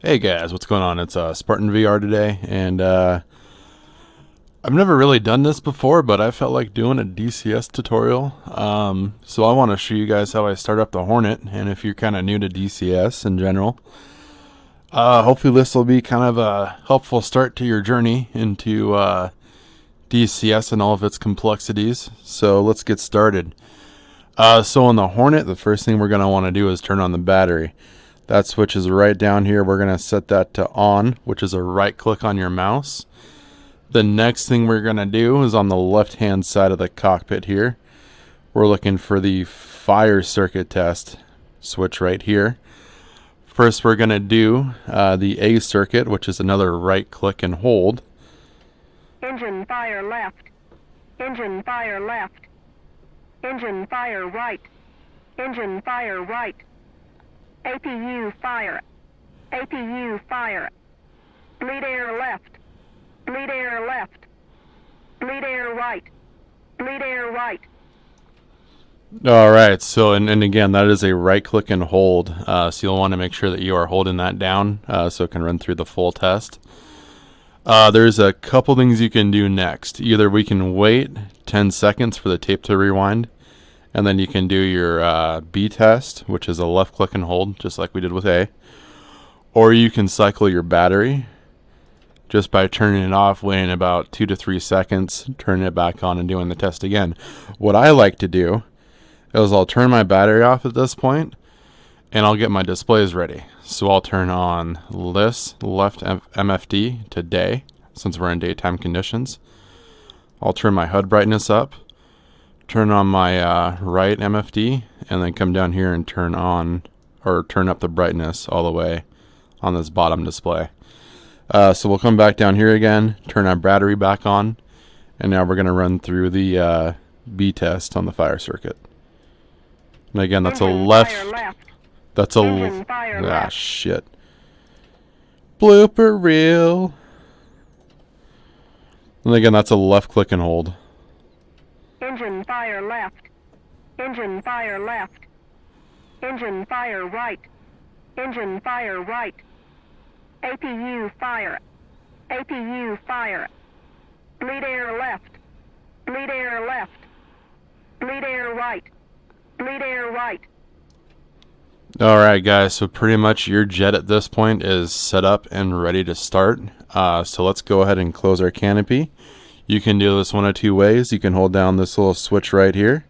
Hey guys, what's going on? It's Spartan VR today, and I've never really done this before, but I felt like doing a DCS tutorial. So I want to show you guys how I start up the Hornet, and if you're kind of new to DCS in general, hopefully this will be kind of a helpful start to your journey into DCS and all of its complexities. So let's get started. So on the Hornet, the first thing we're going to want to do is turn on the battery. That switch is right down here. We're going to set that to on, which is a right click on your mouse. The next thing we're going to do is on the left hand side of the cockpit here. We're looking for the fire circuit test switch right here. First we're going to do the A circuit, which is another right click and hold. Engine fire left. Engine fire left. Engine fire right. Engine fire right. APU fire. APU fire. Bleed air left. Bleed air left. Bleed air right. Bleed air right. Alright, so and again, that is a right click and hold. So you'll want to make sure that you are holding that down so it can run through the full test. There's a couple things you can do next. Either we can wait 10 seconds for the tape to rewind, and then you can do your B test, which is a left click and hold, just like we did with A. Or you can cycle your battery just by turning it off, waiting about 2 to 3 seconds, turning it back on, and doing the test again. What I like to do is I'll turn my battery off at this point, and I'll get my displays ready. So I'll turn on this left MFD to day, since we're in daytime conditions. I'll turn my HUD brightness up, turn on my right MFD, and then come down here and turn up the brightness all the way on this bottom display. So we'll come back down here again, turn our battery back on, and now we're going to run through the B test on the fire circuit. And again, that's a left. That's a shit. Blooper reel. And again, that's a left click and hold. Engine fire left. Engine fire left. Engine fire right. Engine fire right. APU fire. APU fire. Bleed air left. Bleed air left. Bleed air right. Bleed air right. Alright guys, so pretty much your jet at this point is set up and ready to start. So let's go ahead and close our canopy. You can do this one of two ways. You can hold down this little switch right here.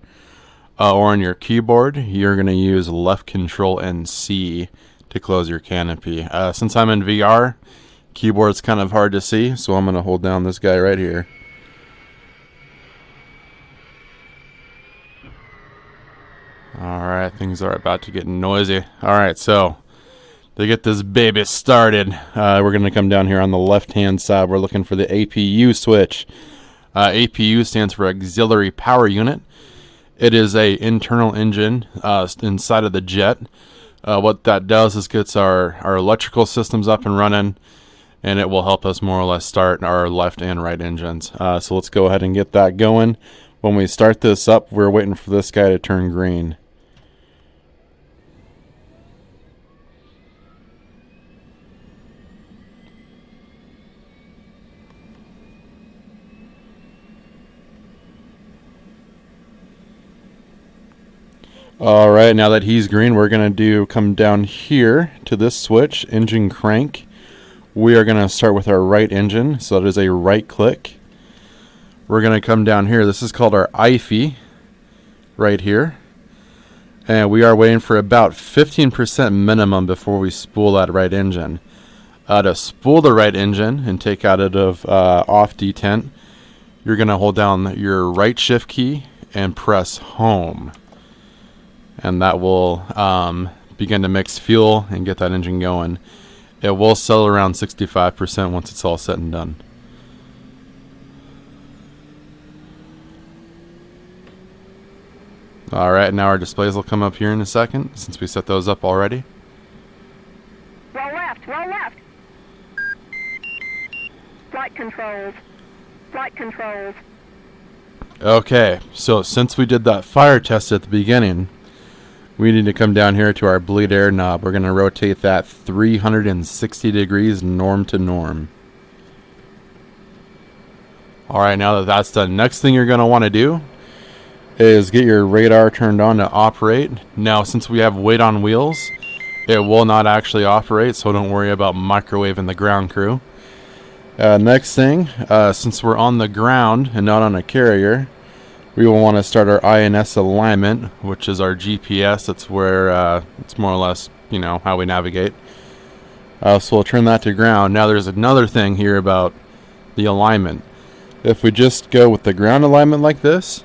Or on your keyboard, you're going to use left control and C to close your canopy. Since I'm in VR, keyboard's kind of hard to see, so I'm going to hold down this guy right here. Alright, things are about to get noisy. Alright, so to get this baby started, we're going to come down here on the left hand side. We're looking for the APU switch. APU stands for Auxiliary Power Unit. It is a internal engine inside of the jet. What that does is gets our electrical systems up and running, and it will help us more or less start our left and right engines. So let's go ahead and get that going. When we start this up, we're waiting for this guy to turn green. Alright, now that he's green, we're going to come down here to this switch, engine crank. We are going to start with our right engine, so that is a right click. We're going to come down here, this is called our IFE, right here. And we are waiting for about 15% minimum before we spool that right engine. To spool the right engine and take out of off detent, you're going to hold down your right shift key and press home. And that will begin to mix fuel and get that engine going. It will settle around 65% once it's all said and done. Alright, now our displays will come up here in a second, since we set those up already. Roll left. Roll left. Flight controls. Flight controls. Okay, so since we did that fire test at the beginning, we need to come down here to our bleed air knob. We're going to rotate that 360 degrees norm to norm. Alright, now that that's done, next thing you're going to want to do is get your radar turned on to operate. Now, since we have weight on wheels, it will not actually operate, so don't worry about microwaving the ground crew. Next thing, since we're on the ground and not on a carrier, we will want to start our INS alignment, which is our GPS. That's where it's more or less, you know, how we navigate. So we'll turn that to ground. Now there's another thing here about the alignment. If we just go with the ground alignment like this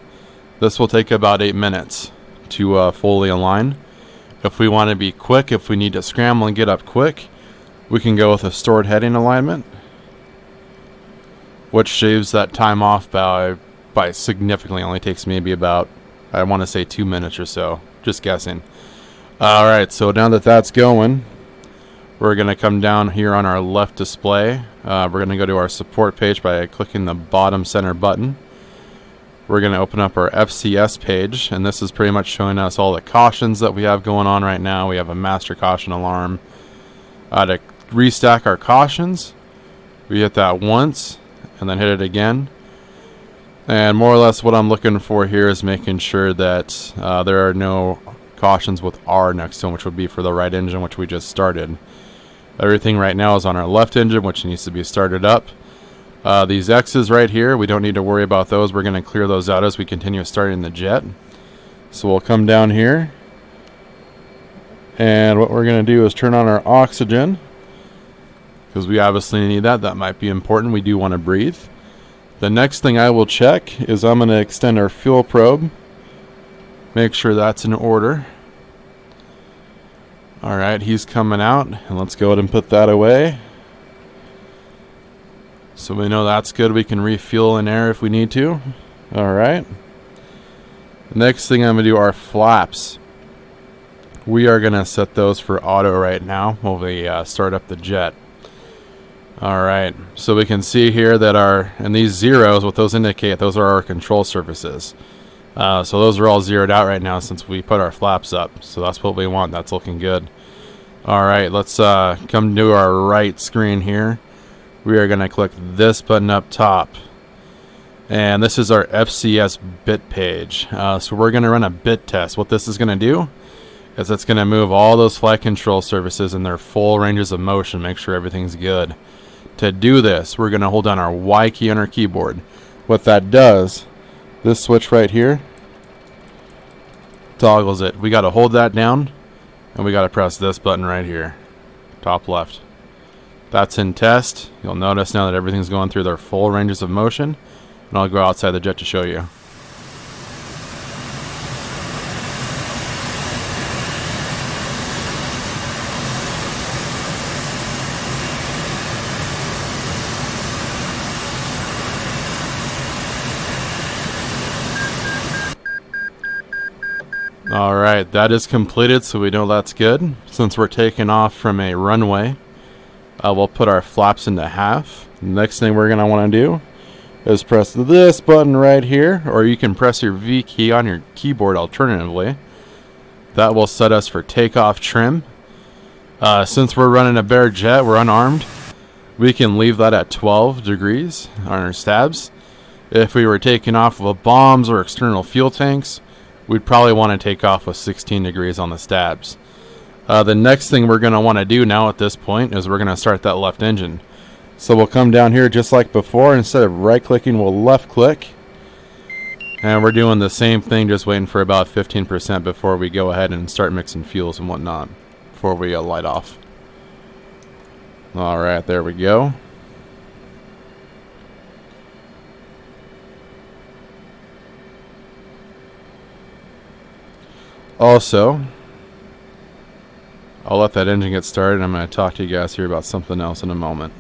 will take about 8 minutes to fully align. If we want to be quick, if we need to scramble and get up quick, we can go with a stored heading alignment, which shaves that time off by significantly. Only takes maybe about, I want to say 2 minutes or so, just guessing. Alright, so now that that's going, we're going to come down here on our left display. We're going to go to our support page by clicking the bottom center button. We're going to open up our FCS page, and this is pretty much showing us all the cautions that we have going on right now. We have a master caution alarm. To restack our cautions, we hit that once and then hit it again. And more or less what I'm looking for here is making sure that there are no cautions with R next to them, which would be for the right engine, which we just started. Everything right now is on our left engine, which needs to be started up. These X's right here, we don't need to worry about those. We're going to clear those out as we continue starting the jet. So we'll come down here, and what we're going to do is turn on our oxygen, because we obviously need that. That might be important. We do want to breathe. The next thing I will check is I'm going to extend our fuel probe, make sure that's in order. Alright, he's coming out, and let's go ahead and put that away. So we know that's good. We can refuel in air if we need to. Alright. Next thing I'm going to do are flaps. We are going to set those for auto right now while we start up the jet. Alright, so we can see here that and these zeros, what those indicate, those are our control surfaces. So those are all zeroed out right now since we put our flaps up. So that's what we want. That's looking good. Alright, let's come to our right screen here. We are going to click this button up top. And this is our FCS bit page. So we're going to run a bit test. What this is going to do is it's going to move all those flight control surfaces in their full ranges of motion. Make sure everything's good. To do this, we're going to hold down our Y key on our keyboard. What that does, this switch right here toggles it. We got to hold that down, and we got to press this button right here, top left. That's in test. You'll notice now that everything's going through their full ranges of motion, and I'll go outside the jet to show you. Alright, that is completed, so we know that's good. Since we're taking off from a runway, we'll put our flaps into half. Next thing we're going to want to do is press this button right here, or you can press your V key on your keyboard alternatively. That will set us for takeoff trim. Since we're running a bare jet, we're unarmed, we can leave that at 12 degrees on our stabs. If we were taking off with bombs or external fuel tanks, we'd probably want to take off with 16 degrees on the stabs. The next thing we're going to want to do now at this point is we're going to start that left engine. So we'll come down here just like before. Instead of right clicking, we'll left click. And we're doing the same thing, just waiting for about 15% before we go ahead and start mixing fuels and whatnot before we light off. Alright, there we go. Also, I'll let that engine get started. I'm going to talk to you guys here about something else in a moment.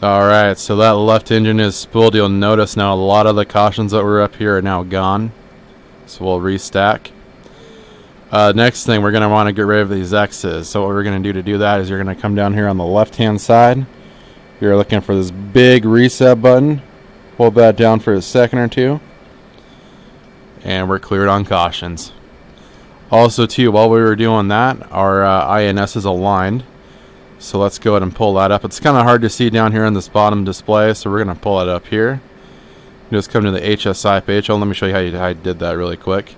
Alright, so that left engine is spooled. You'll notice now a lot of the cautions that were up here are now gone. So we'll restack. Next thing, we're going to want to get rid of these X's. So what we're going to do that is you're going to come down here on the left hand side. You're looking for this big reset button. Hold that down for a second or two. And we're cleared on cautions. Also, too, while we were doing that, our INS is aligned. So let's go ahead and pull that up. It's kind of hard to see down here on this bottom display, so we're going to pull it up here. Just come to the HSI page. Oh, let me show you how I did that really quick.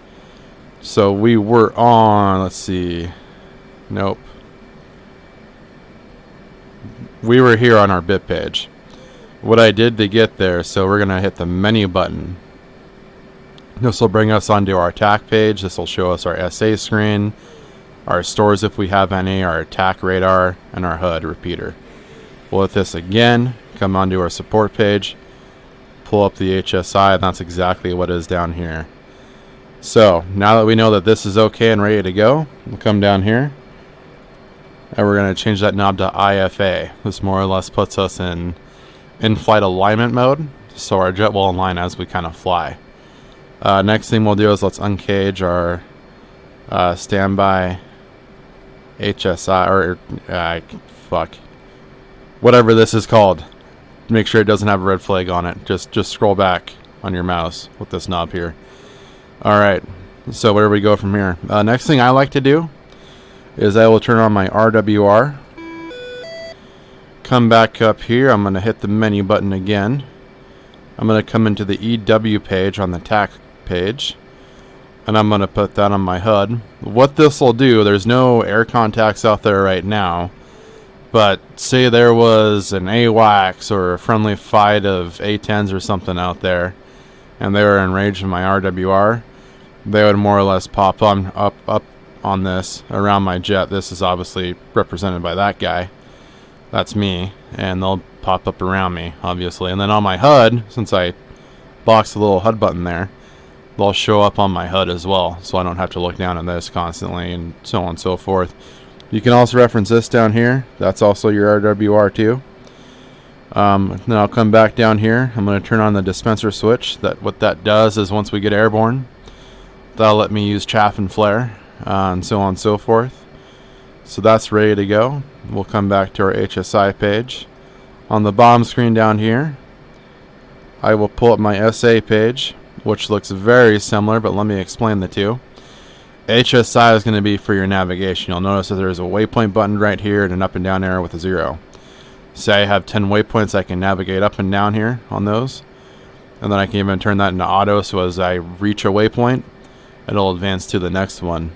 So we were on, let's see. Nope. We were here on our bit page. What I did to get there, so we're going to hit the menu button. This will bring us onto our attack page. This will show us our SA screen, our stores if we have any, our attack radar, and our HUD repeater. We'll hit this again, come onto our support page, pull up the HSI, and that's exactly what is down here. So now that we know that this is okay and ready to go, we'll come down here, and we're going to change that knob to IFA. This more or less puts us in in-flight alignment mode, so our jet will align as we kind of fly. Next thing we'll do is let's uncage our standby HSI, or fuck, whatever this is called. Make sure it doesn't have a red flag on it. Just scroll back on your mouse with this knob here. Alright, so where do we go from here? Next thing I like to do is I will turn on my RWR. Come back up here. I'm going to hit the menu button again. I'm going to come into the EW page on the TAC page, and I'm going to put that on my HUD. What this will do, there's no air contacts out there right now, but say there was an AWACS or a friendly fight of A-10s or something out there, and they were enraged in my RWR, they would more or less pop up on this around my jet. This is obviously represented by that guy. That's me, and they'll pop up around me, obviously. And then on my HUD, since I boxed the little HUD button there, they'll show up on my HUD as well, so I don't have to look down at this constantly, and so on and so forth. You can also reference this down here. That's also your RWR too. Then I'll come back down here. I'm going to turn on the dispenser switch. What that does is once we get airborne, that'll let me use chaff and flare, and so on and so forth. So that's ready to go. We'll come back to our HSI page. On the bottom screen down here, I will pull up my SA page, which looks very similar, but let me explain the two. HSI is going to be for your navigation. You'll notice that there's a waypoint button right here and an up and down arrow with a 0. Say I have 10 waypoints, I can navigate up and down here on those. And then I can even turn that into auto, so as I reach a waypoint, it'll advance to the next one.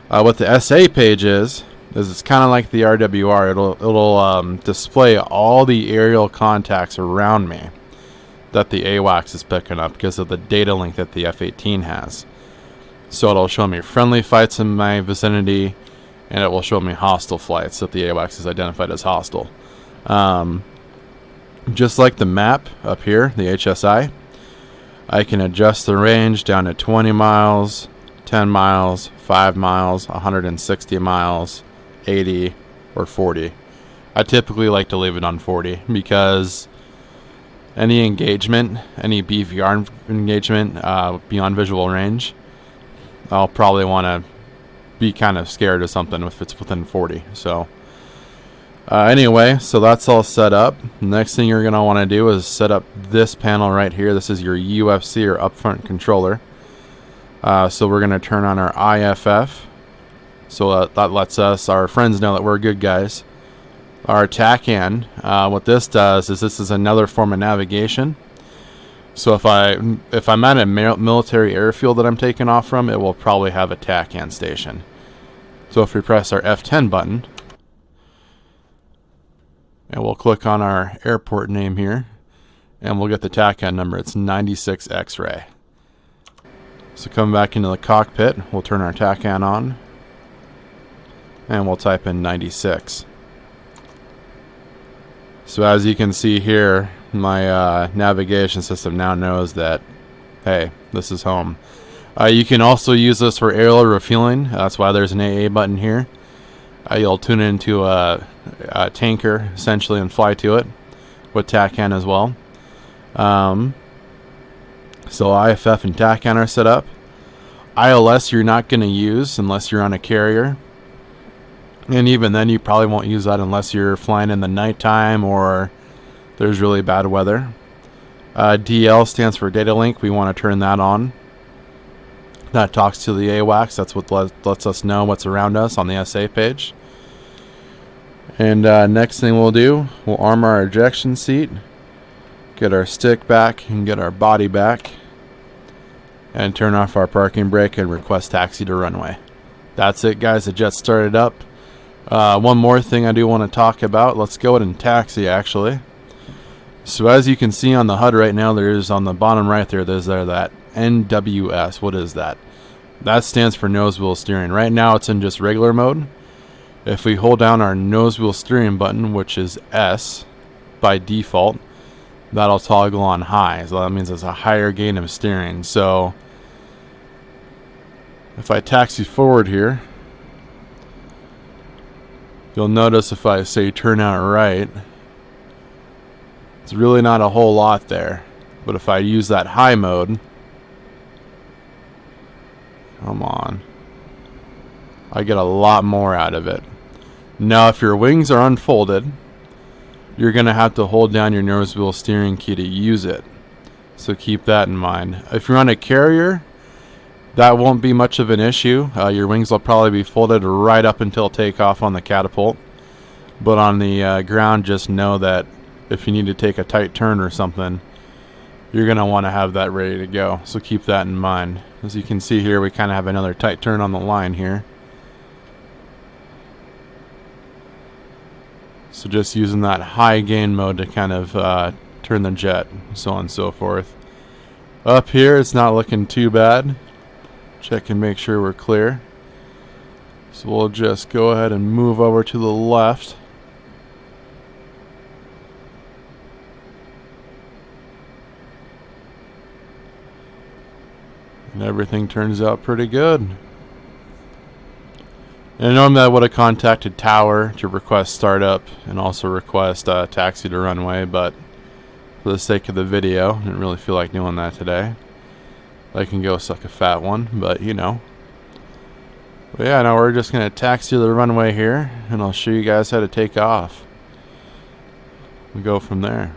What the SA page is it's kind of like the RWR. It'll display all the aerial contacts around me that the AWACS is picking up because of the data link that the F-18 has. So it'll show me friendly fights in my vicinity, and it will show me hostile flights that the AWACS is identified as hostile. Just like the map up here, the HSI, I can adjust the range down to 20 miles, 10 miles, 5 miles, 160 miles, 80, or 40. I typically like to leave it on 40 because any engagement, any BVR engagement beyond visual range, I'll probably want to be kind of scared of something if it's within 40. So anyway, so that's all set up. Next thing you're going to want to do is set up this panel right here. This is your UFC or upfront controller. So we're going to turn on our IFF. So that lets us, our friends, know that we're good guys. Our TACAN, what this does is this is another form of navigation. So if I'm at a military airfield that I'm taking off from, it will probably have a TACAN station. So if we press our F10 button, and we'll click on our airport name here, and we'll get the TACAN number. It's 96 X-ray. So coming back into the cockpit, we'll turn our TACAN on, and we'll type in 96. So as you can see here, my navigation system now knows that, hey, this is home. You can also use this for aerial refueling. That's why there's an AA button here. You'll tune into a tanker, essentially, and fly to it with TACAN as well. So IFF and TACAN are set up. ILS you're not going to use unless you're on a carrier. And even then, you probably won't use that unless you're flying in the nighttime or there's really bad weather. DL stands for data link. We want to turn that on. That talks to the AWACS. That's what lets us know what's around us on the SA page. And next thing we'll do, we'll arm our ejection seat, get our stick back and get our body back, and turn off our parking brake and request taxi to runway. That's it, guys. The jet started up. One more thing I do want to talk about. Let's go ahead and taxi, actually. So as you can see on the HUD right now, there's on the bottom right there's that NWS. What is that? That stands for nose wheel steering. Right now it's in just regular mode. If we hold down our nose wheel steering button, which is S by default, that'll toggle on high. So that means it's a higher gain of steering. So if I taxi forward here, you'll notice if I say turn out right, it's really not a whole lot there. But if I use that high mode, come on, I get a lot more out of it. Now if your wings are unfolded, you're going to have to hold down your nose wheel steering key to use it. So keep that in mind. If you're on a carrier, that won't be much of an issue. Your wings will probably be folded right up until takeoff on the catapult. But on the ground, just know that if you need to take a tight turn or something, you're going to want to have that ready to go. So keep that in mind. As you can see here, we kind of have another tight turn on the line here. So just using that high gain mode to kind of turn the jet, so on and so forth. Up here, it's not looking too bad. Check and make sure we're clear. So we'll just go ahead and move over to the left. And everything turns out pretty good. And normally I would have contacted Tower to request startup and also request taxi to runway, but for the sake of the video, I didn't really feel like doing that today. I can go suck a fat one, but you know. But yeah, now we're just going to taxi to the runway here, and I'll show you guys how to take off. We'll go from there.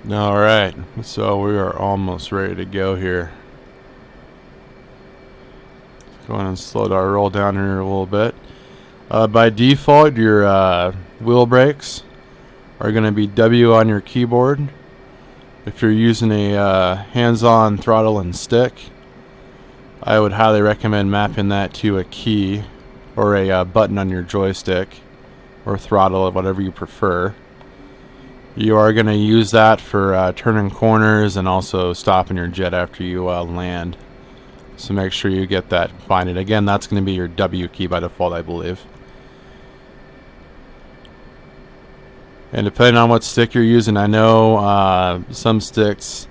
Alright, so we are almost ready to go here. Go ahead and slow our roll down here a little bit. By default, your wheel brakes are going to be W on your keyboard. If you're using a hands-on throttle and stick, I would highly recommend mapping that to a key or a button on your joystick or throttle, whatever you prefer. You are going to use that for turning corners and also stopping your jet after you land. So make sure you get that binded. Again, that's going to be your W key by default, I believe. And depending on what stick you're using, I know some sticks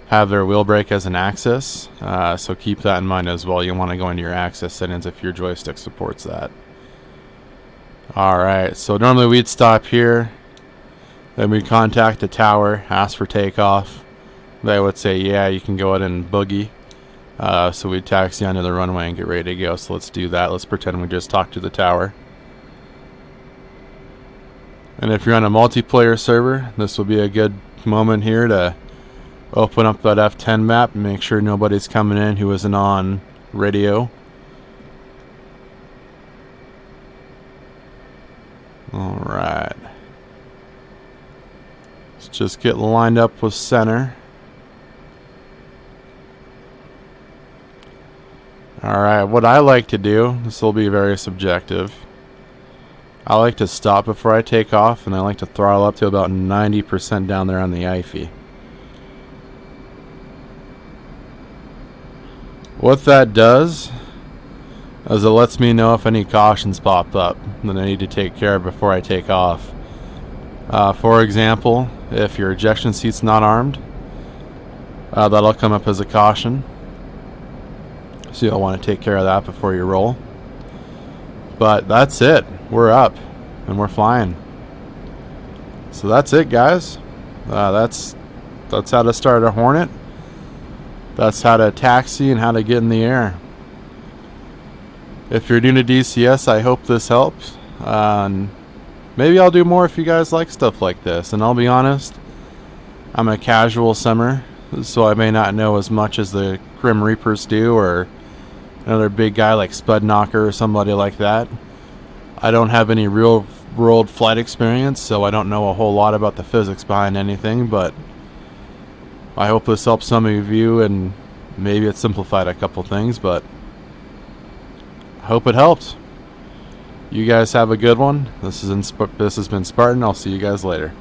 have their wheel brake as an axis. So keep that in mind as well. You want to go into your axis settings if your joystick supports that. Alright, so normally we'd stop here. Then we'd contact the tower, ask for takeoff. They would say, yeah, you can go ahead and boogie. So we'd taxi onto the runway and get ready to go. So let's do that. Let's pretend we just talked to the tower. And if you're on a multiplayer server, this will be a good moment here to open up that F10 map and make sure nobody's coming in who isn't on radio. Alright. Let's just get lined up with center. Alright, what I like to do, this will be very subjective. I like to stop before I take off, and I like to throttle up to about 90% down there on the IFE. What that does is it lets me know if any cautions pop up that I need to take care of before I take off. For example, if your ejection seat's not armed, that'll come up as a caution. So you'll want to take care of that before you roll. But that's it. We're up and we're flying. So that's it, guys. That's how to start a Hornet. That's how to taxi and how to get in the air. If you're new to DCS, I hope this helps. Maybe I'll do more if you guys like stuff like this. And I'll be honest, I'm a casual simmer, so I may not know as much as the Grim Reapers do, or another big guy like Spud Knocker or somebody like that. I don't have any real world flight experience, so I don't know a whole lot about the physics behind anything, but I hope this helps some of you, and maybe it simplified a couple things, but I hope it helped. You guys have a good one. This has been Spartan. I'll see you guys later.